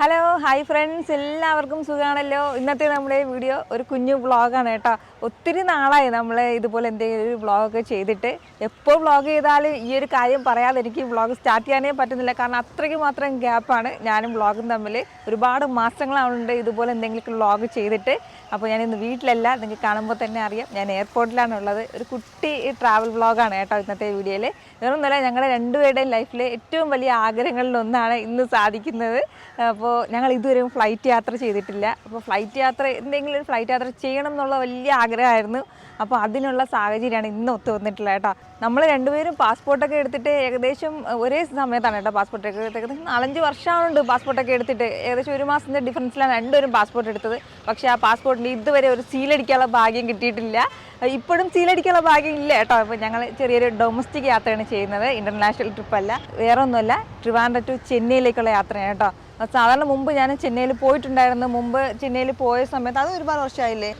Hello hi friends, എല്ലാവർക്കും സുഖമാണല്ലോ. ഇന്നത്തെ നമ്മുടെ വീഡിയോ ഒരു കുഞ്ഞു വ്ളോഗാണ് കേട്ടോ. ഒത്തിരി നാളായി നമ്മൾ ഇതുപോലെ എന്തെങ്കിലും ഒരു വ്ളോഗൊക്കെ ചെയ്തിട്ട്. എപ്പോൾ വ്ളോഗ് ചെയ്താലും ഈ ഒരു കാര്യം പറയാതെ എനിക്ക് വ്ളോഗ് സ്റ്റാർട്ട് ചെയ്യാനേ പറ്റുന്നില്ല. കാരണം അത്രയ്ക്ക് മാത്രം ഗ്യാപ്പാണ് ഞാനും വ്ളോഗും തമ്മിൽ. ഒരുപാട് മാസങ്ങളാവുന്നുണ്ട് ഇതുപോലെ എന്തെങ്കിലും വ്ളോഗ് ചെയ്തിട്ട്. അപ്പോൾ ഞാനിന്ന് വീട്ടിലല്ല, നിങ്ങൾക്ക് കാണുമ്പോൾ തന്നെ അറിയാം ഞാൻ എയർപോർട്ടിലാണുള്ളത്. ഒരു കുട്ടി ട്രാവൽ വ്ളോഗാണ് കേട്ടോ ഇന്നത്തെ വീഡിയോയിൽ. വേറൊന്നുമല്ല, ഞങ്ങളുടെ രണ്ടുപേരുടെയും ലൈഫിലെ ഏറ്റവും വലിയ ആഗ്രഹങ്ങളിലൊന്നാണ് ഇന്ന് സാധിക്കുന്നത്. അപ്പോൾ ഞങ്ങൾ ഇതുവരെയും ഫ്ലൈറ്റ് യാത്ര ചെയ്തിട്ടില്ല. അപ്പോൾ ഫ്ലൈറ്റ് യാത്ര, എന്തെങ്കിലും ഒരു ഫ്ലൈറ്റ് യാത്ര ചെയ്യണം എന്നുള്ള വലിയ ആഗ്രഹമായിരുന്നു. അപ്പോൾ അതിനുള്ള സാഹചര്യമാണ് ഇന്ന് ഒത്തു വന്നിട്ടുള്ളത് കേട്ടോ. നമ്മൾ രണ്ടുപേരും പാസ്പോർട്ടൊക്കെ എടുത്തിട്ട് ഏകദേശം ഒരേ സമയത്താണ് കേട്ടോ പാസ്പോർട്ടൊക്കെ എടുത്തത്. 4-5 വർഷമാണുണ്ട് പാസ്പോർട്ടൊക്കെ എടുത്തിട്ട്. ഏകദേശം 1 മാസത്തിൻ്റെ ഡിഫറൻസിലാണ് രണ്ടുപേരും പാസ്പോർട്ട് എടുത്തത്. പക്ഷേ ആ പാസ്പോർട്ടിന് ഇതുവരെ ഒരു സീലടിക്കാനുള്ള ഭാഗ്യം കിട്ടിയിട്ടില്ല. ഇപ്പോഴും സീലടിക്കാനുള്ള ഭാഗ്യം ഇല്ല കേട്ടോ. അപ്പോൾ ഞങ്ങൾ ചെറിയൊരു ഡൊമസ്റ്റിക് യാത്രയാണ് ചെയ്യുന്നത്, ഇൻ്റർനാഷണൽ ട്രിപ്പല്ല. വേറെ ഒന്നുമല്ല, ട്രിവാൻഡ്രം ടു ചെന്നൈയിലേക്കുള്ള യാത്രയാണ് കേട്ടോ. സാധാരണ മുമ്പ് ഞാൻ ചെന്നൈയിൽ പോയിട്ടുണ്ടായിരുന്നു. മുമ്പ് ചെന്നൈയിൽ പോയ സമയത്ത്, അത് ഒരുപാട് വർഷമായില്ലേ,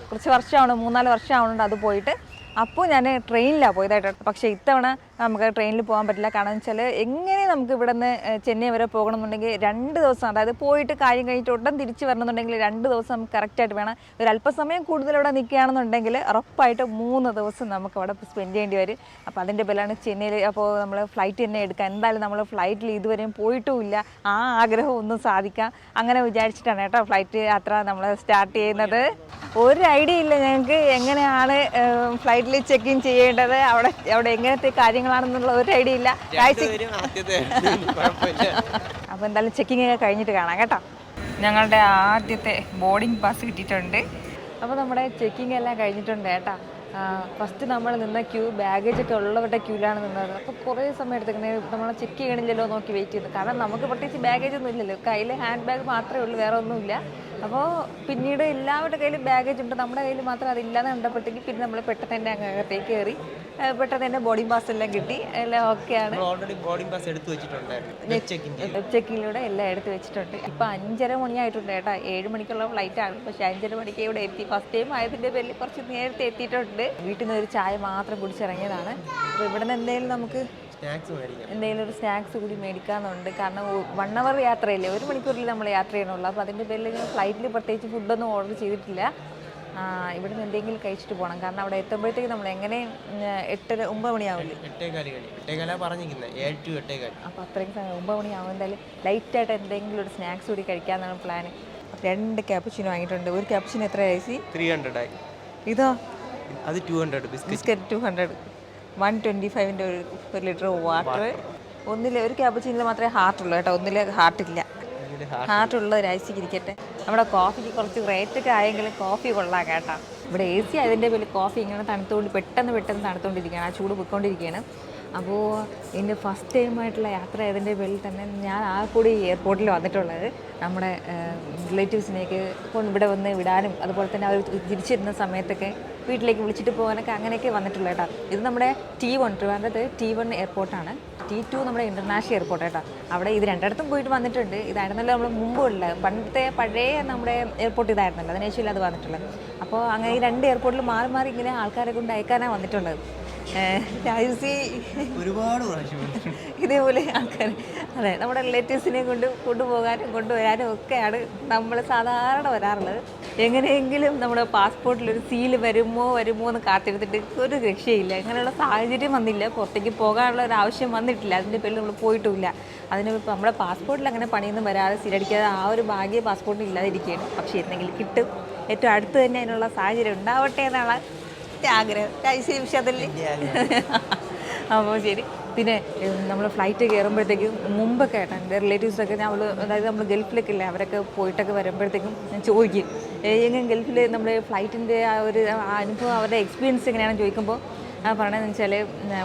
കുറച്ച് വർഷമാണ്, 3-4 വർഷമാവുന്നുണ്ട് അത് പോയിട്ട്. അപ്പോൾ ഞാൻ ട്രെയിനിലാണ് പോയതായിട്ട്. പക്ഷേ ഇത്തവണ നമുക്ക് ട്രെയിനിൽ പോകാൻ പറ്റില്ല. കാരണം എന്ന് വെച്ചാൽ എങ്ങനെ നമുക്ക് ഇവിടെ നിന്ന് ചെന്നൈ വരെ പോകണമെന്നുണ്ടെങ്കിൽ 2 ദിവസം, അതായത് പോയിട്ട് കാര്യം കഴിഞ്ഞിട്ട് ഉടൻ തിരിച്ച് വരണമെന്നുണ്ടെങ്കിൽ 2 ദിവസം നമുക്ക് കറക്റ്റായിട്ട് വേണം. ഒരു അല്പസമയം കൂടുതൽ ഇവിടെ നിൽക്കുകയാണെന്നുണ്ടെങ്കിൽ ഉറപ്പായിട്ട് 3 ദിവസം നമുക്ക് അവിടെ സ്പെൻഡ് ചെയ്യേണ്ടി വരും. അപ്പോൾ അതിൻ്റെ പേരിലാണ് ചെന്നൈയിൽ. അപ്പോൾ നമ്മൾ ഫ്ലൈറ്റ് തന്നെ എടുക്കുക. എന്തായാലും നമ്മൾ ഫ്ലൈറ്റിൽ ഇതുവരെയും പോയിട്ടുമില്ല. ആ ആഗ്രഹം ഒന്നും സാധിക്കാം അങ്ങനെ വിചാരിച്ചിട്ടാണ് കേട്ടോ ഫ്ലൈറ്റ് യാത്ര നമ്മൾ സ്റ്റാർട്ട് ചെയ്യുന്നത്. ഒരു ഐഡിയ ഇല്ല ഞങ്ങൾക്ക് എങ്ങനെയാണ് ഫ്ലൈറ്റിൽ ചെക്ക് ഇൻ ചെയ്യേണ്ടത്, അവിടെ എങ്ങനത്തെ കാര്യങ്ങളാണെന്നുള്ള ഒരു ഐഡിയ ഇല്ല. അപ്പോൾ എന്തായാലും ചെക്കിങ് ഒക്കെ കഴിഞ്ഞിട്ട് കാണാം കേട്ടോ. ഞങ്ങളുടെ ആദ്യത്തെ ബോർഡിംഗ് പാസ് കിട്ടിയിട്ടുണ്ട്. അപ്പോൾ നമ്മുടെ ചെക്കിങ് എല്ലാം കഴിഞ്ഞിട്ടുണ്ട് കേട്ടോ. ഫസ്റ്റ് നമ്മൾ നിന്ന ക്യൂ, ബാഗേജൊക്കെ ഉള്ളവരുടെ ക്യൂലാണ് നിന്നത്. അപ്പോൾ കുറേ സമയം എടുത്തിങ്ങനെ നമ്മൾ ചെക്ക് ചെയ്യണില്ലല്ലോ നോക്കി വെയിറ്റ് ചെയ്തു. കാരണം നമുക്ക് പ്രത്യേകിച്ച് ബാഗേജ് ഒന്നും ഇല്ലല്ലോ, കയ്യിൽ ഹാൻഡ് ബാഗ് മാത്രമേ ഉള്ളൂ, വേറെ ഒന്നുമില്ല. അപ്പോൾ പിന്നീട് എല്ലാവരുടെ കയ്യിലും ബാഗേജ് ഉണ്ട്, നമ്മുടെ കയ്യിൽ മാത്രം അതില്ലാതെ കണ്ടപ്പോഴത്തേക്ക് പിന്നെ നമ്മൾ പെട്ടെന്ന് തന്നെ അകത്തേക്ക് കയറി. പെട്ടെന്ന് തന്നെ ബോർഡിംഗ് പാസ് എല്ലാം കിട്ടി, എല്ലാം ഓക്കെയാണ്. വെബ് ചെക്കിങ്ങിലൂടെ എല്ലാം എടുത്ത് വെച്ചിട്ടുണ്ട്. ഇപ്പോൾ 5:30 മണിയായിട്ടുണ്ട് കേട്ടോ. 7 മണിക്കുള്ള ഫ്ലൈറ്റാണ്, പക്ഷേ 5:30 മണിക്ക് ഇവിടെ എത്തി. ഫസ്റ്റ് ടൈം ആയതിൻ്റെ പേരിൽ കുറച്ച് നേരത്തെ എത്തിയിട്ടുണ്ട്. വീട്ടിൽ നിന്ന് ഒരു ചായ മാത്രം കുടിച്ചിറങ്ങിയതാണ്. അപ്പോൾ ഇവിടെ നിന്ന് എന്തെങ്കിലും ഒരു സ്നാക്സ് കൂടി മേടിക്കാമെന്നുണ്ട്. കാരണം 1 അവർ യാത്രയില്ലേ, 1 മണിക്കൂറിൽ നമ്മൾ യാത്ര ചെയ്യണുള്ളൂ. അപ്പോൾ അതിൻ്റെ പേരിൽ ഫ്ലൈറ്റിൽ പ്രത്യേകിച്ച് ഫുഡൊന്നും ഓർഡർ ചെയ്തിട്ടില്ല. ഇവിടെ നിന്ന് എന്തെങ്കിലും കഴിച്ചിട്ട് പോകണം. കാരണം അവിടെ എത്തുമ്പോഴത്തേക്ക് നമ്മൾ എങ്ങനെ 8-9 മണിയാവില്ലേ, 8:15. അപ്പോൾ അത്രയും സമയം 9 മണിയാവും. എന്തായാലും ലൈറ്റായിട്ട് എന്തെങ്കിലും ഒരു സ്നാക്സ് കൂടി കഴിക്കാമെന്നാണ് പ്ലാൻ. 2 ക്യാപ്പുച്ചിനോ വാങ്ങിയിട്ടുണ്ട്. ഒരു ക്യാപ്പുച്ചിനോ എത്ര ആയി? 300 ആയി. ഇതോ? അത് 200. ബിസ്ക്കറ്റ് 200. 125ൻ്റെ ഒരു ലിറ്റർ വാട്ടർ. ഒരു ക്യാപ്പുച്ചിനിൽ മാത്രമേ ഹാർട്ടുള്ളൂ കേട്ടോ, ഒന്നിൽ ഹാർട്ടില്ല. ഹാർട്ടുള്ള ഒരു ഐസിക്ക് ഇരിക്കട്ടെ. നമ്മുടെ കോഫിക്ക് കുറച്ച് റേറ്റൊക്കെ ആയെങ്കിലും കോഫി കൊള്ളാം കേട്ടോ. ഇവിടെ AC അതിൻ്റെ പേരിൽ കോഫി ഇങ്ങനെ പെട്ടെന്ന് തണുത്തുകൊണ്ടിരിക്കുകയാണ്, ആ ചൂട് പോയിക്കൊണ്ടിരിക്കുകയാണ്. അപ്പോൾ എൻ്റെ ഫസ്റ്റ് ടൈമായിട്ടുള്ള യാത്ര ആയതിൻ്റെ പേരിൽ തന്നെ ഞാൻ ആ കൂടി എയർപോർട്ടിൽ വന്നിട്ടുള്ളത്. നമ്മുടെ റിലേറ്റീവ്സിനെയൊക്കെ ഇവിടെ വന്ന് വിടാനും അതുപോലെ തന്നെ അവർ തിരിച്ചിരുന്ന സമയത്തൊക്കെ വീട്ടിലേക്ക് വിളിച്ചിട്ട് പോകാനൊക്കെ അങ്ങനെയൊക്കെ വന്നിട്ടുള്ളത് കേട്ടോ. ഇത് നമ്മുടെ T1, ട്രിവാൻഡ്രത്ത് T1 എയർപോർട്ടാണ്. T2 നമ്മുടെ ഇൻ്റർനാഷണൽ എയർപോർട്ട് കേട്ടോ. അവിടെ ഇത് രണ്ടിടത്തും പോയിട്ട് വന്നിട്ടുണ്ട്. ഇതായിരുന്നല്ലോ നമ്മൾ മുമ്പുള്ളത്, പഴയ നമ്മുടെ എയർപോർട്ട് ഇതായിരുന്നല്ലോ, അതിനുശേഷം അത് വന്നിട്ടുള്ളത്. അപ്പോൾ അങ്ങനെ ഈ 2 എയർപോർട്ടിൽ മാറി മാറി ഇങ്ങനെ ആൾക്കാരെ കൊണ്ട് അയക്കാനാണ് വന്നിട്ടുള്ളത്. ഒരുപാട് ഇതേപോലെ ആൾക്കാർ, അതെ, നമ്മുടെ റിലേറ്റീവ്സിനെ കൊണ്ടുപോകാനും കൊണ്ടുവരാനും ഒക്കെയാണ് നമ്മൾ സാധാരണ വരാറുള്ളത്. എങ്ങനെയെങ്കിലും നമ്മുടെ പാസ്പോർട്ടിലൊരു സീല് വരുമോ എന്ന് കാത്തിരുത്തിട്ട് ഒരു രക്ഷയില്ല. അങ്ങനെയുള്ള സാഹചര്യം വന്നില്ല, പുറത്തേക്ക് പോകാനുള്ള ഒരു ആവശ്യം വന്നിട്ടില്ല. അതിൻ്റെ പേരിൽ നമ്മൾ പോയിട്ടുമില്ല. അതിന് ഇപ്പോൾ നമ്മുടെ പാസ്പോർട്ടിൽ അങ്ങനെ പണിയൊന്നും വരാതെ സീലടിക്കാതെ ആ ഒരു ഭാഗ്യം പാസ്പോർട്ടിൽ ഇല്ലാതിരിക്കുകയാണ്. പക്ഷേ എന്തെങ്കിലും കിട്ടും, ഏറ്റവും അടുത്ത് തന്നെ അതിനുള്ള സാഹചര്യം ഉണ്ടാവട്ടെ എന്നാണ് ആഗ്രഹം. നിമിഷത്തിൽ അപ്പോൾ ശരി. പിന്നെ നമ്മൾ ഫ്ലൈറ്റ് കയറുമ്പോഴത്തേക്കും മുമ്പൊക്കെ ആയിട്ട് എൻ്റെ റിലേറ്റീവ്സൊക്കെ അതായത് നമ്മൾ ഗൾഫിലൊക്കെ ഇല്ലേ, അവരൊക്കെ പോയിട്ടൊക്കെ വരുമ്പോഴത്തേക്കും ഞാൻ ചോദിക്കും എങ്ങനെ ഗൾഫിൽ നമ്മുടെ ഫ്ലൈറ്റിൻ്റെ ആ ഒരു അനുഭവം, അവരുടെ എക്സ്പീരിയൻസ് എങ്ങനെയാണെന്ന് ചോദിക്കുമ്പോൾ പറയണതെന്ന് വെച്ചാൽ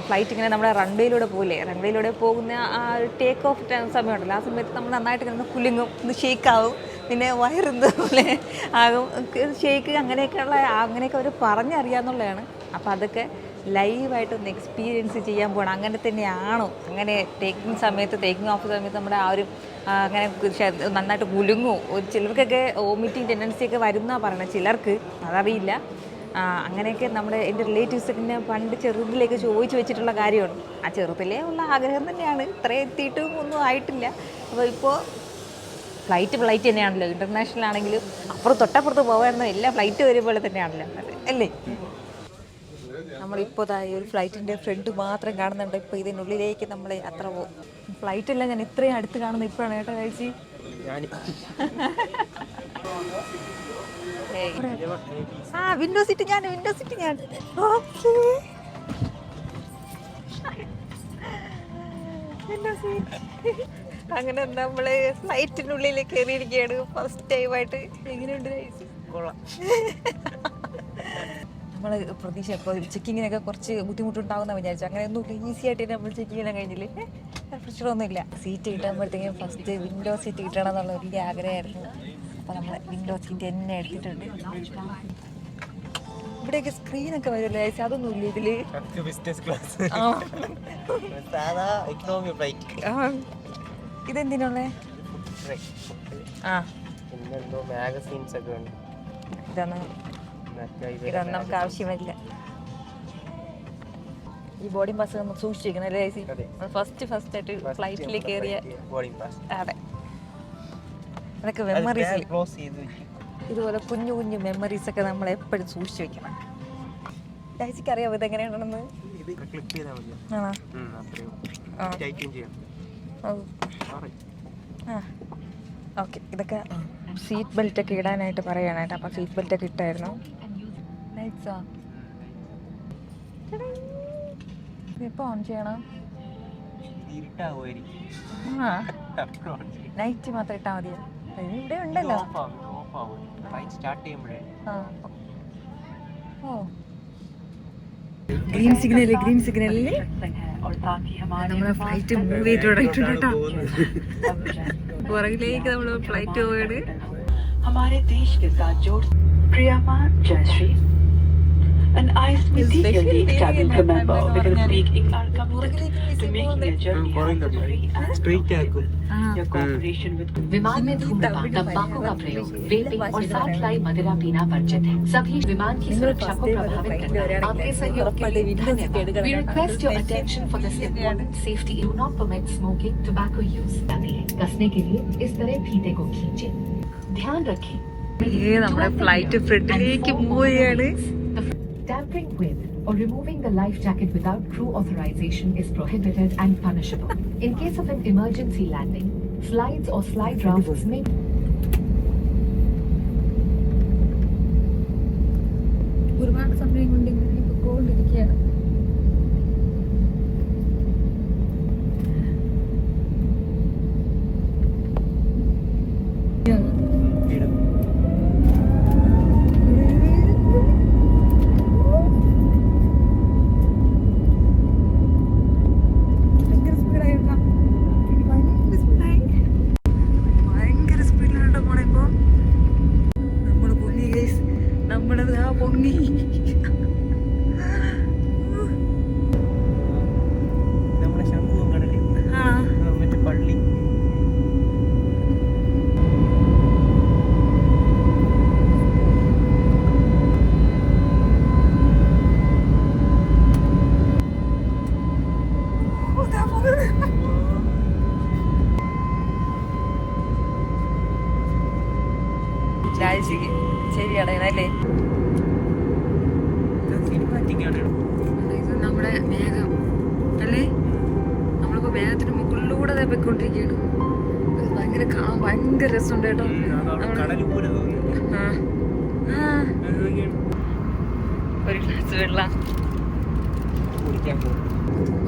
ഫ്ലൈറ്റ് ഇങ്ങനെ നമ്മുടെ റൺവേയിലൂടെ പോകില്ലേ, റൺവേയിലൂടെ പോകുന്ന ആ ഒരു ടേക്ക് ഓഫ് സമയമുണ്ടല്ലോ, ആ സമയത്ത് നമ്മൾ നന്നായിട്ട് ഇങ്ങനെ കുലുങ്ങും, ഇത് ഷേക്കാവും, പിന്നെ വയറിന്തപോലെ ആകും, ഷേക്ക്, അങ്ങനെയൊക്കെ അവർ പറഞ്ഞറിയാമെന്നുള്ളതാണ്. അപ്പോൾ അതൊക്കെ ലൈവായിട്ടൊന്ന് എക്സ്പീരിയൻസ് ചെയ്യാൻ പോകണം. അങ്ങനെ തന്നെയാണോ, അങ്ങനെ ടേക്കിംഗ് ഓഫ് സമയത്ത് നമ്മുടെ ആ ഒരു അങ്ങനെ നന്നായിട്ട് കുലുങ്ങും. ചിലർക്കൊക്കെ വോമിറ്റിംഗ് ടെൻഡൻസിയൊക്കെ വരുന്നതാണ് പറയണത്, ചിലർക്ക് അതറിയില്ല. അങ്ങനെയൊക്കെ എൻ്റെ റിലേറ്റീവ്സൊക്കെ പണ്ട് ചെറുതിലേക്ക് ചോദിച്ചു വെച്ചിട്ടുള്ള കാര്യമാണ്. ആ ചെറുതിലേ ഉള്ള ആഗ്രഹം തന്നെയാണ്, ഇത്രയും എത്തിയിട്ടും ഒന്നും ആയിട്ടില്ല. അപ്പോൾ ഇപ്പോൾ ഫ്ലൈറ്റ് തന്നെയാണല്ലോ, ഇൻ്റർനാഷണൽ ആണെങ്കിലും അപ്പുറം തൊട്ടപ്പുറത്ത് പോകാറുണ്ട്, എല്ലാ ഫ്ലൈറ്റ് വരുമ്പോൾ തന്നെയാണല്ലോ അല്ലേ. നമ്മളിപ്പോൾ ഈ ഒരു ഫ്ലൈറ്റിൻ്റെ ഫ്രണ്ട് മാത്രം കാണുന്നുണ്ട്. ഇപ്പോൾ ഇതിനുള്ളിലേക്ക് നമ്മൾ യാത്ര പോകും. ഫ്ലൈറ്റെല്ലാം ഞാൻ ഇത്രയും അടുത്ത് കാണുന്നത് ഇപ്പോഴാണ് കേട്ടോ കഴിച്ച്. വിൻഡോ സീറ്റ് ഞാൻ അങ്ങനെ നമ്മൾ ഫ്ലൈറ്റിനുള്ളിൽ കയറിയിരിക്കുകയാണ് ഫസ്റ്റ് ടൈമായിട്ട്. എങ്ങനെയുണ്ട് കഴിച്ച്? കൊള്ളാം. നമ്മൾ പ്രതീക്ഷ ഇപ്പോൾ ചെക്കിങ്ങിനൊക്കെ കുറച്ച് ബുദ്ധിമുട്ടുണ്ടാവുമെന്ന് വിചാരിച്ചു. അങ്ങനെയൊന്നും ഈസി ആയിട്ട് നമ്മൾ ചെക്കിങ്ങിനെല്ലാം കഴിഞ്ഞില്ലേ, പ്രശ്നമൊന്നുമില്ല. സീറ്റ് കിട്ടുമ്പോഴത്തേക്കും ഫസ്റ്റ് വിൻഡോ സീറ്റ് കിട്ടണം എന്നുള്ള വലിയ ആഗ്രഹമായിരുന്നു. അപ്പോൾ നമ്മൾ വിൻഡോ സീറ്റ് തന്നെ എടുത്തിട്ടുണ്ട്. ഇവിടെയൊക്കെ സ്ക്രീനൊക്കെ വരുമല്ലോ ചേച്ചി, അതൊന്നും ഇല്ല ഇതില്. ഇതെന്തിനുള്ളേ? ഇതൊന്നും നമുക്ക് ആവശ്യമില്ല. ഈ ബോർഡിംഗ് പാസ് നമുക്ക് സൂക്ഷിച്ചിരിക്കണം അല്ലേ ചേച്ചി? ഫസ്റ്റ് ആയിട്ട് ഫ്ലൈറ്റിൽ കയറിയ അതെ, അതൊക്കെ മെമ്മറീസ്. ഇതുപോലെ കുഞ്ഞു കുഞ്ഞു മെമ്മറീസ് ഒക്കെ നമ്മൾ എപ്പോഴും സൂക്ഷിച്ചു വെക്കണം. ചേച്ചിക്ക് അറിയാമോ ഇതെങ്ങനെയാണെന്ന്? ഓക്കെ, ഇതൊക്കെ സീറ്റ് ബെൽറ്റ് ഒക്കെ ഇടാനായിട്ട് പറയാനായിട്ട്. അപ്പം സീറ്റ് ബെൽറ്റ് ഒക്കെ ഇട്ടായിരുന്നു. ഇപ്പോൾ ഓൺ ചെയ്യണം. നൈറ്റ് മാത്രം ഇട്ടാൽ മതിയോ? ഇവിടെ ഉണ്ടല്ലോ. ഗ്രീൻ സിഗ്നലിൽ നമ്മളെ ഫ്ലൈറ്റ് മൂവ് ചെയ്ത് തുടങ്ങിയിട്ടുണ്ട് കേട്ടോ. പുറകിലേക്ക് നമ്മൾ ഫ്ലൈറ്റ് പോയത്. हमारे देश के साथ जोड़ प्रियमा Jayashree an iced meticulously cabin crew member will speak in our commitment to making a journey hassle-free and profitable. Your cooperation with विमान में धूम्रपान, तंबाकू का प्रयोग, वेपिंग और साथ लाई मदिरा पीना वर्जित है. सभी विमान की सुरक्षा को प्रभावित करना आपके सहयोग के लिए धन्यवाद. We request your attention for this important safety. Do not permit smoking, tobacco use. कसने के लिए इस तरह फीते को खींचे. ध्यान रखें. ये നമ്മുടെ ഫ്ലൈറ്റ് ഫ്രണ്ടിലേക്ക് മൂവ് ചെയ്യാണ്. Tampering with or removing the life jacket without crew authorization is prohibited and punishable. In case of an emergency landing, slides or slide rafts may ഒരുപാട് സമയം കൊണ്ട് ഇങ്ങനെ പൊക്കോണ്ടിരിക്കുകയാണ്. നമ്മുടെ ശംഖുവും കടലി മറ്റേ പള്ളി. ശരിയാണ് അല്ലേ? ഇത് നമ്മുടെ മേഘം അല്ലേ? നമ്മളിപ്പോ മേഘത്തിന് മുകളിലൂടെ പോയിക്കൊണ്ടിരിക്കുകയാണ്. ഭയങ്കര കാണാൻ ഭയങ്കര രസമുണ്ട് കേട്ടോ. ഒരു ഗ്ലാസ് വെള്ളം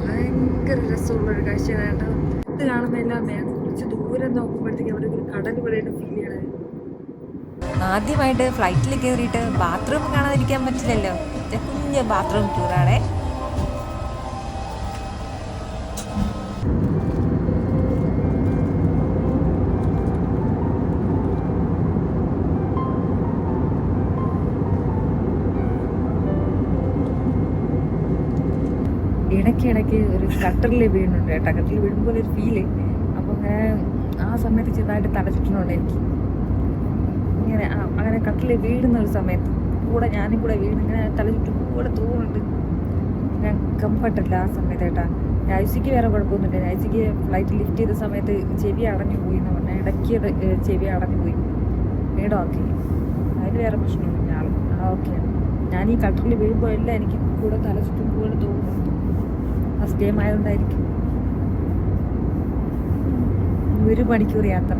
ഭയങ്കര രസമുള്ളൊരു കാഴ്ചയാണ് കേട്ടോ. ഇത് കാണുമ്പോൾ എല്ലാം മേഘം കുറച്ച് ദൂരം നോക്കുമ്പോഴത്തേക്ക് അവിടെ ഒരു കടൽ പോലെയാണ് ഫീൽ ചെയ്യണത്. ആദ്യമായിട്ട് ഫ്ലൈറ്റിൽ കയറിയിട്ട് ബാത്റൂം കാണാതിരിക്കാൻ പറ്റില്ലല്ലോ. കുഞ്ഞ് ബാത്റൂം ടൂറാണേ. ഇടയ്ക്കിടയ്ക്ക് ഒരു കട്ടറിൽ വീഴുന്നുണ്ട് കേട്ടോ. കട്ടറിൽ വീഴുമ്പോൾ ഒരു ഫീല്. അപ്പോൾ അങ്ങനെ ആ സമയത്ത് ചെറുതായിട്ട് തല ചുറ്റണുണ്ട് എനിക്ക്. ഇങ്ങനെ അങ്ങനെ കട്ടിൽ വീഴുന്ന ഒരു സമയത്ത് കൂടെ ഞാനും കൂടെ വീഴുന്ന ഇങ്ങനെ തല ചുറ്റും കൂടെ തോന്നുന്നുണ്ട്. ഞാൻ കംഫർട്ടല്ല ആ സമയത്ത് കേട്ടാ. രാജിക്ക് വേറെ കുഴപ്പമൊന്നുമില്ല. രാജിക്ക് ഫ്ലൈറ്റ് ലിഫ്റ്റ് ചെയ്ത സമയത്ത് ചെവി അടഞ്ഞു പോയി എന്ന് പറഞ്ഞാൽ ഇടയ്ക്ക് ചെവി അടഞ്ഞു പോയി. വീണ്ടും ഓക്കെ, അതിന് വേറെ പ്രശ്നമൊന്നുമില്ല. ആൾ ഓക്കെയാണ്. ഞാൻ ഈ കട്ടറിൽ വീഴുമ്പോൾ എല്ലാം എനിക്ക് കൂടെ തല ചുറ്റും പോലെ തോന്നുന്നു. First time ആയതുകൊണ്ടായിരിക്കും. 1 മണിക്കൂർ യാത്ര.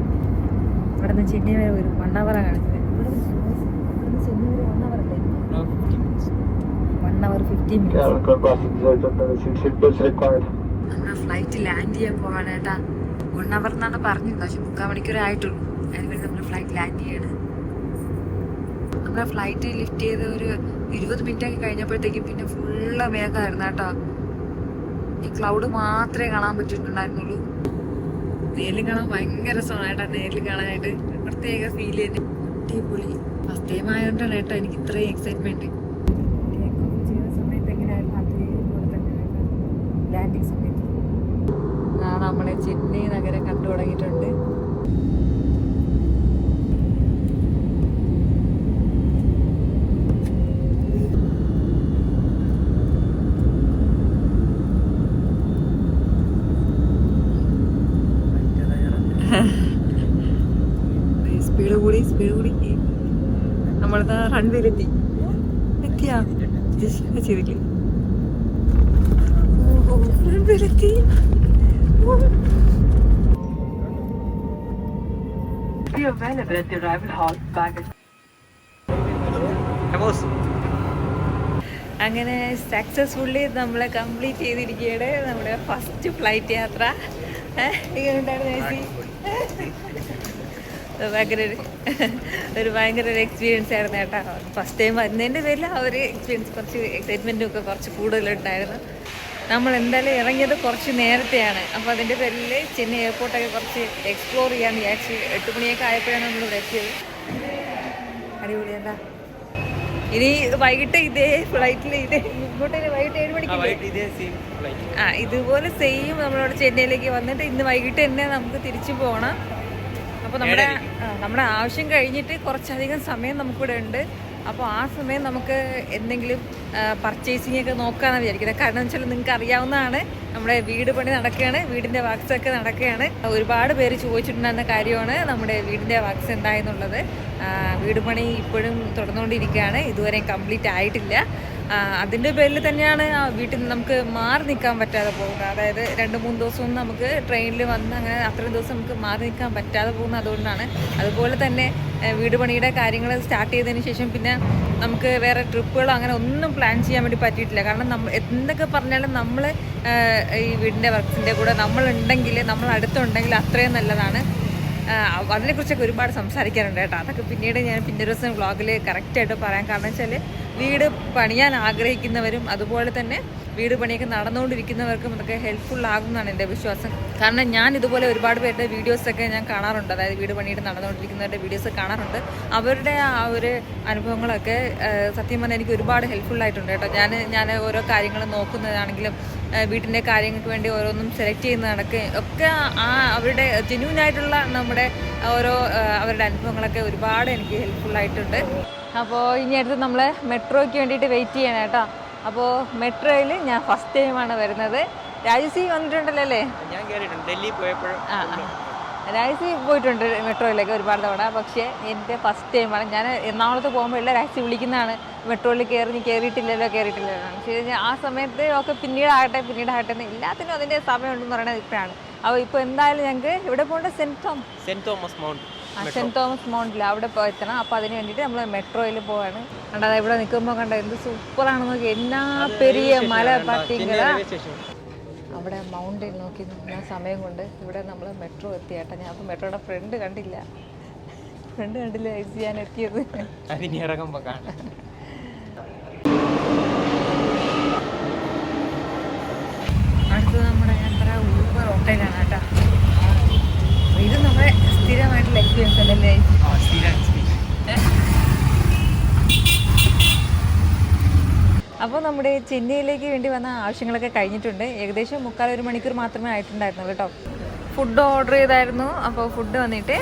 ഇവിടെ നിന്ന് ചെന്നൈ വരെ ഒരു 1 ഹവറാണ് കാണിച്ചത്. ഇവിടെ നിന്ന് ചെന്നൈ വരെ 1 ഹവർ അല്ലേ? 1 hour 15 minutes. നമ്മുടെ ഫ്ലൈറ്റ് ലാൻഡ് ചെയ്യാൻ പോവാണ് കേട്ടാ. 1 hour എന്നാണ് പറഞ്ഞിരുന്നത്, പക്ഷെ 3/4 മണിക്കൂർ ആയിട്ടുള്ളൂ. അതിനുവേണ്ടി നമ്മൾ ഫ്ലൈറ്റ് ലാൻഡ് ചെയ്യാണ്. നമ്മുടെ ഫ്ലൈറ്റ് ലിഫ്റ്റ് ചെയ്ത് ഒരു 20 മിനിറ്റ് ഒക്കെ കഴിഞ്ഞപ്പോഴത്തേക്കും പിന്നെ ഫുള്ള് മേഘമായിരുന്നു കേട്ടോ. ഈ ക്ലൗഡ് മാത്രമേ കാണാൻ പറ്റിയിട്ടുണ്ടായിരുന്നുള്ളൂ. നേരിൽ കാണാൻ ഭയങ്കര രസമാണ് കേട്ടോ. നേരിൽ കാണാനായിട്ട് പ്രത്യേക ഫീൽ തന്നെ. അടിപൊളി. ഫസ്റ്റ് ടൈം ആയതുകൊണ്ടാണ് കേട്ടോ എനിക്ക് ഇത്രയും എക്സൈറ്റ്മെന്റ്. ലാൻഡിങ് സമയത്ത് നമ്മളെ ചെന്നൈ നഗരം കണ്ടു തുടങ്ങിയിട്ടുണ്ട്. സ്പീഡ് കൂടി നമ്മളിതാ റൺവേയിലെത്തി. എത്തിയാ ചെയ്തില്ലേ? Be available at the arrival hall. Baggage. അങ്ങനെ സക്സസ്ഫുള്ളി നമ്മൾ കംപ്ലീറ്റ് ചെയ്തിരിക്കുകയാണ് നമ്മുടെ ഫസ്റ്റ് ഫ്ലൈറ്റ് യാത്ര. ഭയങ്കര ഒരു എക്സ്പീരിയൻസ് ആയിരുന്നു കേട്ടോ. ഫസ്റ്റ് ടൈം വരുന്നതിൻ്റെ പേരിൽ ആ ഒരു എക്സ്പീരിയൻസ് കുറച്ച് എക്സൈറ്റ്മെൻറ്റും ഒക്കെ കുറച്ച് കൂടുതലുണ്ടായിരുന്നു. നമ്മൾ എന്തായാലും ഇറങ്ങിയത് കുറച്ച് നേരത്തെയാണ്. അപ്പോൾ അതിൻ്റെ പേരിൽ ചെന്നൈ എയർപോർട്ടൊക്കെ കുറച്ച് എക്സ്പ്ലോർ ചെയ്യാമെന്ന് വിചാരിച്ച് 8 മണിയൊക്കെ ആയപ്പോഴാണ് നമ്മളിവിടെ എത്തിയത്. അടിപൊളി എന്താ. ഇനി വൈകിട്ട് ഇതേ ഫ്ലൈറ്റിൽ ഇങ്ങോട്ട് വൈകിട്ട് 7 മണിക്ക് ഇതുപോലെ സെയിം നമ്മളവിടെ ചെന്നൈയിലേക്ക് വന്നിട്ട് ഇന്ന് വൈകിട്ട് തന്നെ നമുക്ക് തിരിച്ചു പോകണം. അപ്പോൾ നമ്മുടെ ആവശ്യം കഴിഞ്ഞിട്ട് കുറച്ചധികം സമയം നമുക്കിവിടെ ഉണ്ട്. അപ്പോൾ ആ സമയം നമുക്ക് എന്തെങ്കിലും പർച്ചേസിംഗ് ഒക്കെ നോക്കാമെന്ന് വിചാരിക്കുന്നത്. കാരണം എന്ന് വെച്ചാൽ നിങ്ങൾക്ക് അറിയാവുന്നതാണ്, നമ്മുടെ വീട് പണി നടക്കുകയാണ്, വീടിൻ്റെ വർക്ക്സൊക്കെ നടക്കുകയാണ്. ഒരുപാട് പേര് ചോദിച്ചിട്ടുണ്ടായിരുന്ന കാര്യമാണ് നമ്മുടെ വീടിൻ്റെ വർക്ക്സ് എന്തായെന്നുള്ളത്. വീട് പണി ഇപ്പോഴും തുടർന്നുകൊണ്ടിരിക്കുകയാണ്, ഇതുവരെ കംപ്ലീറ്റ് ആയിട്ടില്ല. അതിൻ്റെ പേരിൽ തന്നെയാണ് ആ വീട്ടിൽ നിന്ന് നമുക്ക് മാറി നിൽക്കാൻ പറ്റാതെ പോകുന്നത്. അതായത് 2-3 ദിവസം നമുക്ക് ട്രെയിനിൽ വന്ന് അങ്ങനെ അത്രയും ദിവസം നമുക്ക് മാറി നിൽക്കാൻ പറ്റാതെ പോകുന്നത് അതുകൊണ്ടാണ്. അതുപോലെ തന്നെ വീട് പണിയുടെ കാര്യങ്ങൾ സ്റ്റാർട്ട് ചെയ്തതിന് ശേഷം പിന്നെ നമുക്ക് വേറെ ട്രിപ്പുകളോ അങ്ങനെ ഒന്നും പ്ലാൻ ചെയ്യാൻ വേണ്ടി പറ്റിയിട്ടില്ല. കാരണം എന്തൊക്കെ പറഞ്ഞാലും നമ്മൾ ഈ വീടിൻ്റെ വർക്ക്സിൻ്റെ കൂടെ നമ്മളുണ്ടെങ്കിൽ, നമ്മൾ അടുത്തുണ്ടെങ്കിൽ അത്രയും നല്ലതാണ്. അതിനെക്കുറിച്ചൊക്കെ ഒരുപാട് സംസാരിക്കാറുണ്ട് കേട്ടോ. അതൊക്കെ പിന്നീട് ഞാൻ ഒരു ദിവസം വ്ളോഗിൽ കറക്റ്റായിട്ട് പറയാം. കാരണം വെച്ചാൽ വീട് പണിയാൻ ആഗ്രഹിക്കുന്നവരും അതുപോലെ തന്നെ വീട് പണിയൊക്കെ നടന്നുകൊണ്ടിരിക്കുന്നവർക്കും അതൊക്കെ ഹെൽപ്ഫുൾ ആകുമെന്നാണ് എൻ്റെ വിശ്വാസം. കാരണം ഞാൻ ഇതുപോലെ ഒരുപാട് പേരുടെ വീഡിയോസൊക്കെ ഞാൻ കാണാറുണ്ട്. അതായത് വീട് പണിയിട്ട് നടന്നുകൊണ്ടിരിക്കുന്നവരുടെ വീഡിയോസ് കാണാറുണ്ട്. അവരുടെ ആ ഒരു അനുഭവങ്ങളൊക്കെ സത്യം പറഞ്ഞാൽ എനിക്ക് ഒരുപാട് ഹെൽപ്ഫുള്ളായിട്ടുണ്ട് കേട്ടോ. ഞാൻ ഓരോ കാര്യങ്ങൾ നോക്കുന്നതാണെങ്കിലും വീട്ടിൻ്റെ കാര്യങ്ങൾക്ക് വേണ്ടി ഓരോന്നും സെലക്ട് ചെയ്യുന്നതൊക്കെ ഒക്കെ അവരുടെ ജെന്യൂനായിട്ടുള്ള നമ്മുടെ ഓരോ അവരുടെ അനുഭവങ്ങളൊക്കെ ഒരുപാട് എനിക്ക് ഹെൽപ്ഫുള്ളായിട്ടുണ്ട്. അപ്പോൾ ഇനി അടുത്ത് നമ്മൾ മെട്രോയ്ക്ക് വേണ്ടിയിട്ട് വെയിറ്റ് ചെയ്യണം കേട്ടോ. അപ്പോൾ മെട്രോയിൽ ഞാൻ ഫസ്റ്റ് ടൈമാണ് വരുന്നത്. രാജസി വന്നിട്ടുണ്ടല്ലോ അല്ലേ? ഞാൻ കേറിയിട്ടുണ്ട്, ഡൽഹി പോയപ്പോഴും. രാജസി പോയിട്ടുണ്ട് മെട്രോയിലേക്ക് ഒരുപാട് തവണ. പക്ഷേ എൻ്റെ ഫസ്റ്റ് ടൈമാണ്. ഞാൻ എറണാകുളത്ത് പോകുമ്പോൾ എല്ലാ രാജസി വിളിക്കുന്നതാണ്, മെട്രോയിൽ നീ കയറിയിട്ടില്ലല്ലോ. പക്ഷേ ആ സമയത്ത് ഒക്കെ പിന്നീടാകട്ടെ എന്ന് എല്ലാത്തിനും അതിൻ്റെ സമയമുണ്ടെന്ന് പറയുന്നത് ഇപ്പോഴാണ്. അപ്പോൾ ഇപ്പോൾ എന്തായാലും ഞങ്ങൾക്ക് ഇവിടെ പോകേണ്ട സെൻറ്റ് തോമസ് മൗണ്ടിൽ അവിടെ എത്തണം. അപ്പോൾ അതിന് വേണ്ടിയിട്ട് നമ്മൾ മെട്രോയിൽ പോവാണ്. കണ്ടത് ഇവിടെ നിൽക്കുമ്പോൾ കണ്ട എന്ത് സൂപ്പറാണെന്ന് നോക്കി. എന്നാ പെരിയ മല പറ്റിങ്കട. അവിടെ മൗണ്ടൻ നോക്കി ഞാൻ സമയം കൊണ്ട് ഇവിടെ നമ്മൾ മെട്രോ എത്തിയേട്ടാ. ഞാൻ അപ്പോൾ മെട്രോയുടെ ഫ്രണ്ട് കണ്ടില്ല ഞാൻ എത്തിയത്. അടുത്തത് നമ്മുടെ ഊബർ ഹോട്ടലാണ് കേട്ടോ. ഇത് നമ്മുടെ സ്ഥിരമായിട്ടുള്ള എക്സ്പീരിയൻസ് അല്ലല്ലേ? അപ്പോൾ നമ്മുടെ ചെന്നൈയിലേക്ക് വേണ്ടി വന്ന ആവശ്യങ്ങളൊക്കെ കഴിഞ്ഞിട്ടുണ്ട്. ഏകദേശം 1 മണിക്കൂർ മാത്രമേ ആയിട്ടുണ്ടായിരുന്നുള്ളൂ കേട്ടോ. ഫുഡ് ഓർഡർ ചെയ്തായിരുന്നു. അപ്പോൾ ഫുഡ് വന്നിട്ട്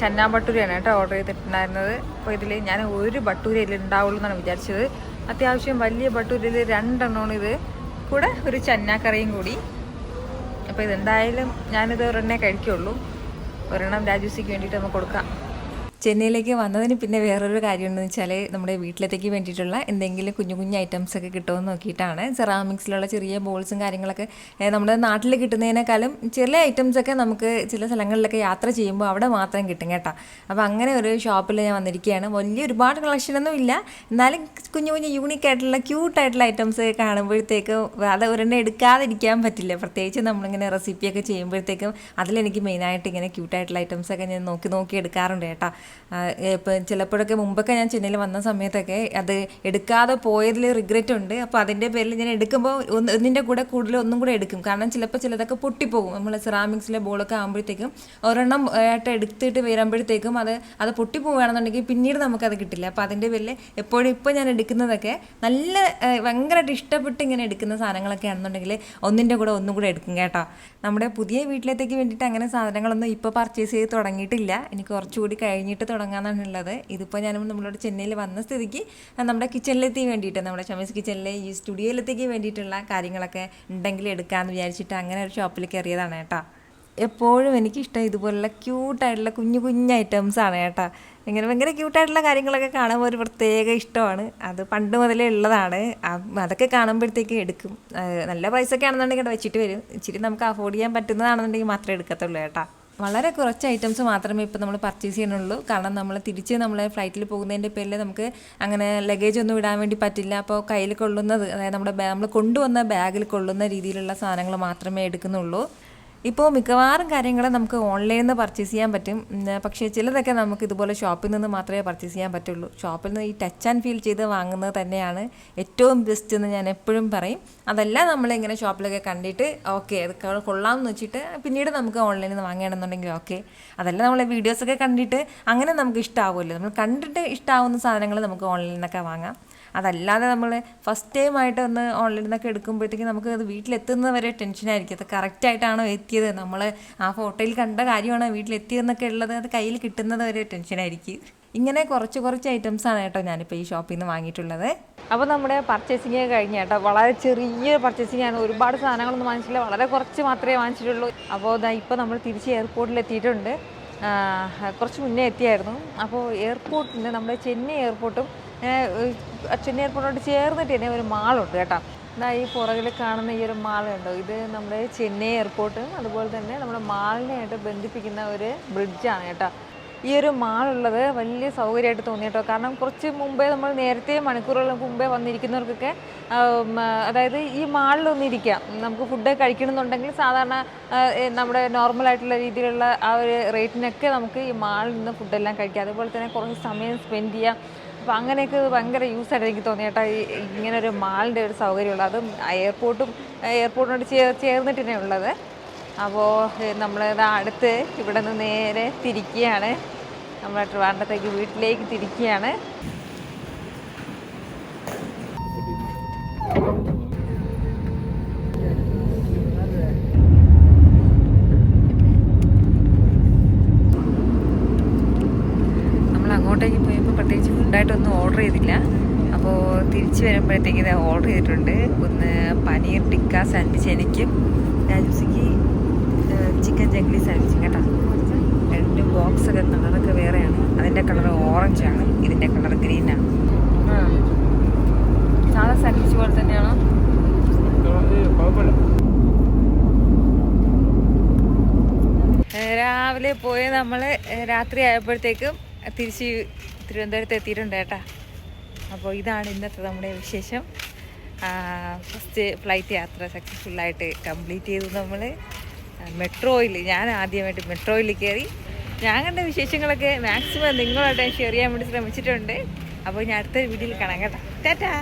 ചന്നാ ഭട്ടൂരയാണ് കേട്ടോ ഓർഡർ ചെയ്തിട്ടുണ്ടായിരുന്നത്. അപ്പോൾ ഇതിൽ ഞാൻ ഒരു ഭട്ടൂരയിൽ ഉണ്ടാവുള്ളൂ എന്നാണ് വിചാരിച്ചത്. അത്യാവശ്യം വലിയ ഭട്ടൂരയിൽ 2 എണ്ണമാണ് ഇത്, കൂടെ ഒരു ചന്നാ കറിയും കൂടി. അപ്പോൾ ഇതെന്തായാലും ഞാനിത് ഒരെണ്ണേ കഴിക്കുള്ളൂ. ഒരെണ്ണം രാജൂസിക്ക് വേണ്ടിയിട്ട് നമുക്ക് കൊടുക്കാം. ചെന്നൈയിലേക്ക് വന്നതിന് പിന്നെ വേറൊരു കാര്യം എന്ന് വെച്ചാൽ നമ്മുടെ വീട്ടിലത്തേക്ക് വേണ്ടിയിട്ടുള്ള എന്തെങ്കിലും കുഞ്ഞു കുഞ്ഞു ഐറ്റംസ് ഒക്കെ കിട്ടുമെന്ന് നോക്കിയിട്ടാണ്. സെറാമിക്സിലുള്ള ചെറിയ ബോൾസും കാര്യങ്ങളൊക്കെ നമ്മുടെ നാട്ടിൽ കിട്ടുന്നതിനേക്കാളും ചില ഐറ്റംസൊക്കെ നമുക്ക് ചില സ്ഥലങ്ങളിലൊക്കെ യാത്ര ചെയ്യുമ്പോൾ അവിടെ മാത്രം കിട്ടും കേട്ടോ. അപ്പോൾ അങ്ങനെ ഒരു ഷോപ്പിൽ ഞാൻ വന്നിരിക്കുകയാണ്. വലിയ ഒരുപാട് കളക്ഷനൊന്നും ഇല്ല, എന്നാലും കുഞ്ഞു കുഞ്ഞു യൂണിക്കായിട്ടുള്ള ക്യൂട്ടായിട്ടുള്ള ഐറ്റംസ് കാണുമ്പോഴത്തേക്കും അത് ഒരെണ്ണം എടുക്കാതിരിക്കാൻ പറ്റില്ല. പ്രത്യേകിച്ച് നമ്മളിങ്ങനെ റെസിപ്പിയൊക്കെ ചെയ്യുമ്പോഴത്തേക്കും അതിലെനിക്ക് മെയിനായിട്ട് ഇങ്ങനെ ക്യൂട്ടായിട്ടുള്ള ഐറ്റംസൊക്കെ ഞാൻ നോക്കി എടുക്കാറുണ്ട് കേട്ടോ. ഇപ്പം ചിലപ്പോഴൊക്കെ മുമ്പൊക്കെ ഞാൻ ചെന്നൈയിൽ വന്ന സമയത്തൊക്കെ അത് എടുക്കാതെ പോയതിൽ റിഗ്രറ്റ് ഉണ്ട്. അപ്പോൾ അതിൻ്റെ പേരിൽ ഞാൻ എടുക്കുമ്പോൾ ഒന്നിൻ്റെ കൂടെ കൂടുതൽ ഒന്നും കൂടെ എടുക്കും. കാരണം ചിലപ്പോൾ ചിലതൊക്കെ പൊട്ടിപ്പോകും. നമ്മൾ സെറാമിക്സിലെ ബോളൊക്കെ ആകുമ്പോഴത്തേക്കും ഒരെണ്ണം ആയിട്ട് എടുത്തിട്ട് വരുമ്പോഴത്തേക്കും അത് പൊട്ടിപ്പോവുകയാണെന്നുണ്ടെങ്കിൽ പിന്നീട് നമുക്കത് കിട്ടില്ല. അപ്പോൾ അതിൻ്റെ പേരിൽ എപ്പോഴും ഇപ്പോൾ ഞാൻ എടുക്കുന്നതൊക്കെ നല്ല ഭയങ്കരമായിട്ട് ഇഷ്ടപ്പെട്ട് ഇങ്ങനെ എടുക്കുന്ന സാധനങ്ങളൊക്കെ ആണെന്നുണ്ടെങ്കിൽ ഒന്നിൻ്റെ കൂടെ ഒന്നും കൂടെ എടുക്കും കേട്ടോ. നമ്മുടെ പുതിയ വീട്ടിലത്തേക്ക് വേണ്ടിയിട്ട് അങ്ങനെ സാധനങ്ങളൊന്നും ഇപ്പോൾ പർച്ചേസ് ചെയ്ത് തുടങ്ങിയിട്ടില്ല. എനിക്ക് കുറച്ചുകൂടി കഴിഞ്ഞിട്ട് തുടങ്ങാമെന്നാണുള്ളത്. ഇതിപ്പോൾ ഞാൻ നമ്മളോട് ചെന്നൈയിൽ വന്ന സ്ഥിതിക്ക് നമ്മുടെ കിച്ചണിലെത്തി വേണ്ടിയിട്ട് നമ്മുടെ ഷമീസ് കിച്ചണിലെ ഈ സ്റ്റുഡിയോയിലത്തേക്ക് വേണ്ടിയിട്ടുള്ള കാര്യങ്ങളൊക്കെ ഉണ്ടെങ്കിൽ എടുക്കാമെന്ന് വിചാരിച്ചിട്ട് അങ്ങനെ ഒരു ഷോപ്പിൽ കയറിയതാണ് കേട്ടോ. എപ്പോഴും എനിക്കിഷ്ടം ഇതുപോലുള്ള ക്യൂട്ടായിട്ടുള്ള കുഞ്ഞു കുഞ്ഞു ഐറ്റംസാണ് കേട്ടോ. ഇങ്ങനെ ഭയങ്കര ക്യൂട്ടായിട്ടുള്ള കാര്യങ്ങളൊക്കെ കാണുമ്പോൾ ഒരു പ്രത്യേക ഇഷ്ടമാണ്. അത് പണ്ട് മുതലേ ഉള്ളതാണ്. അതൊക്കെ കാണുമ്പോഴത്തേക്ക് എടുക്കും. നല്ല പ്രൈസൊക്കെ ആണെന്നുണ്ടെങ്കിൽ ഇവിടെ വെച്ചിട്ട് വരും. ഇച്ചിരി നമുക്ക് അഫോർഡ് ചെയ്യാൻ പറ്റുന്നതാണെന്നുണ്ടെങ്കിൽ മാത്രമേ എടുക്കത്തുള്ളൂ കേട്ടോ. വളരെ കുറച്ച് ഐറ്റംസ് മാത്രമേ ഇപ്പോൾ നമ്മൾ പർച്ചേസ് ചെയ്യണുള്ളൂ. കാരണം നമ്മൾ ഫ്ലൈറ്റിൽ പോകുന്നതിൻ്റെ പേരിൽ നമുക്ക് അങ്ങനെ ലഗേജ് ഒന്നും ഇടാൻ വേണ്ടി പറ്റില്ല. അപ്പോൾ കയ്യിൽ കൊള്ളുന്നത്, അതായത് നമ്മൾ കൊണ്ടുവന്ന ബാഗിൽ കൊള്ളുന്ന രീതിയിലുള്ള സാധനങ്ങൾ മാത്രമേ എടുക്കുന്നുള്ളൂ. ഇപ്പോൾ മിക്കവാറും കാര്യങ്ങൾ നമുക്ക് ഓൺലൈനിൽ നിന്ന് പർച്ചേസ് ചെയ്യാൻ പറ്റും. പക്ഷേ ചിലതൊക്കെ നമുക്ക് ഇതുപോലെ ഷോപ്പിൽ നിന്ന് മാത്രമേ പർച്ചേസ് ചെയ്യാൻ പറ്റുള്ളൂ. ഷോപ്പിൽ നിന്ന് ഈ ടച്ച് ആൻഡ് ഫീൽ ചെയ്ത് വാങ്ങുന്നത് തന്നെയാണ് ഏറ്റവും ബെസ്റ്റ് എന്ന് ഞാൻ എപ്പോഴും പറയും. അതല്ല നമ്മളിങ്ങനെ ഷോപ്പിലൊക്കെ കണ്ടിട്ട് ഓക്കെ അത് കൊള്ളാമെന്ന് വെച്ചിട്ട് പിന്നീട് നമുക്ക് ഓൺലൈനിൽ നിന്ന് വാങ്ങുകയാണെന്നുണ്ടെങ്കിൽ ഓക്കെ. അതല്ല നമ്മൾ വീഡിയോസൊക്കെ കണ്ടിട്ട് അങ്ങനെ നമുക്ക് ഇഷ്ടമാവുമല്ലോ. നമ്മൾ കണ്ടിട്ട് ഇഷ്ടമാവുന്ന സാധനങ്ങൾ നമുക്ക് ഓൺലൈനിൽ നിന്നൊക്കെ വാങ്ങാം. അതല്ലാതെ നമ്മൾ ഫസ്റ്റ് ടൈം ആയിട്ട് ഒന്ന് ഓൺലൈനിൽ നിന്നൊക്കെ എടുക്കുമ്പോഴത്തേക്കും നമുക്ക് അത് വീട്ടിലെത്തുന്നവരെ ടെൻഷനായിരിക്കും. അത് കറക്റ്റായിട്ടാണോ എത്തിയത്, നമ്മൾ ആ ഫോട്ടോയിൽ കണ്ട കാര്യമാണോ വീട്ടിലെത്തിയതെന്നൊക്കെ ഉള്ളത് അത് കയ്യിൽ കിട്ടുന്നത് വരെ ടെൻഷനായിരിക്കും. ഇങ്ങനെ കുറച്ച് ഐറ്റംസാണ് കേട്ടോ ഞാനിപ്പോൾ ഈ ഷോപ്പിൽ നിന്ന് വാങ്ങിയിട്ടുള്ളത്. അപ്പോൾ നമ്മുടെ പർച്ചേസിങ് കഴിഞ്ഞ കേട്ടോ. വളരെ ചെറിയ പർച്ചേസിങ് ആണ്. ഒരുപാട് സാധനങ്ങളൊന്നും വാങ്ങിച്ചില്ല, വളരെ കുറച്ച് മാത്രമേ വാങ്ങിച്ചിട്ടുള്ളൂ. അപ്പോൾ ഇപ്പോൾ നമ്മൾ തിരിച്ച് എയർപോർട്ടിൽ എത്തിയിട്ടുണ്ട്. കുറച്ച് മുന്നേ എത്തിയായിരുന്നു. അപ്പോൾ എയർപോർട്ടിൽ നമ്മുടെ ചെന്നൈ എയർപോർട്ടും ചെന്നൈ എയർപോർട്ടോട് ചേർന്നിട്ട് തന്നെ ഒരു മാളുണ്ട് കേട്ടോ. ഈ പുറകിൽ കാണുന്ന ഈ ഒരു മാളുണ്ടോ, ഇത് നമ്മുടെ ചെന്നൈ എയർപോർട്ട് അതുപോലെ തന്നെ നമ്മുടെ മാളിനെയായിട്ട് ബന്ധിപ്പിക്കുന്ന ഒരു ബ്രിഡ്ജാണ് കേട്ടോ. ഈ ഒരു മാളുള്ളത് വലിയ സൗകര്യമായിട്ട് തോന്നി കേട്ടോ. കാരണം കുറച്ച് മുമ്പേ നമ്മൾ നേരത്തെ മണിക്കൂറുകൾക്ക് മുമ്പേ വന്നിരിക്കുന്നവർക്കൊക്കെ അതായത് ഈ മാളിലൊന്നിരിക്കാം. നമുക്ക് ഫുഡ് കഴിക്കണമെന്നുണ്ടെങ്കിൽ സാധാരണ നമ്മുടെ നോർമലായിട്ടുള്ള രീതിയിലുള്ള ആ ഒരു റേറ്റിനൊക്കെ നമുക്ക് ഈ മാളിൽ നിന്ന് ഫുഡെല്ലാം കഴിക്കാം. അതുപോലെ തന്നെ കുറച്ച് സമയം സ്പെൻഡ് ചെയ്യാം. അപ്പോൾ അങ്ങനെയൊക്കെ ഭയങ്കര യൂസായിട്ട് എനിക്ക് തോന്നി കേട്ടോ. ഇങ്ങനെ ഒരു മാളിൻ്റെ ഒരു സൗകര്യമുള്ളത്, അതും എയർപോർട്ടിനോട് ചേർന്നിട്ട് തന്നെ ഉള്ളത്. അപ്പോൾ നമ്മളിത് അടുത്ത് ഇവിടെ നിന്ന് നേരെ തിരിക്കുകയാണ്. നമ്മൾ ട്രിവാൻഡ്രത്തേക്ക് വീട്ടിലേക്ക് തിരിക്കുകയാണ്. നമ്മൾ അങ്ങോട്ടേക്ക് പോയപ്പോൾ പ്രത്യേകിച്ച് ഫുഡായിട്ടൊന്നും ഓർഡർ ചെയ്തില്ല. അപ്പോൾ തിരിച്ച് വരുമ്പോഴത്തേക്ക് ഇത് ഓർഡർ ചെയ്തിട്ടുണ്ട്. ഒന്ന് പനീർ ടിക്ക സാൻഡ്വിച്ച് എനിക്കും, രാജൂസിക്ക് ചിക്കൻ ജംഗ്ലി സാൻഡ്വിച്ച് കേട്ടോ. രണ്ടും ബോക്സൊക്കെ കളറൊക്കെ വേറെയാണ്. അതിൻ്റെ കളർ ഓറഞ്ചാണ്, ഇതിൻ്റെ കളർ ഗ്രീനാണ്. സാധാ സാൻഡ്വിച്ച് പോലെ തന്നെയാണോ? രാവിലെ പോയി നമ്മൾ രാത്രി ആയപ്പോഴത്തേക്കും തിരിച്ച് തിരുവനന്തപുരത്ത് എത്തിയിട്ടുണ്ട് കേട്ടോ. അപ്പോൾ ഇതാണ് ഇന്നത്തെ നമ്മുടെ വിശേഷം. ഫസ്റ്റ് ഫ്ലൈറ്റ് യാത്ര സക്സസ്ഫുള്ളായിട്ട് കംപ്ലീറ്റ് ചെയ്തു. നമ്മൾ ഞാൻ ആദ്യമായിട്ട് മെട്രോയിൽ കയറി. ഞാൻ കണ്ട വിശേഷങ്ങളൊക്കെ മാക്സിമം നിങ്ങളായിട്ട് ഷെയർ ചെയ്യാൻ വേണ്ടി ശ്രമിച്ചിട്ടുണ്ട്. അപ്പോൾ ഞാൻ അടുത്ത വീഡിയോയിൽ കാണാം കേട്ടോ. ടാറ്റാ.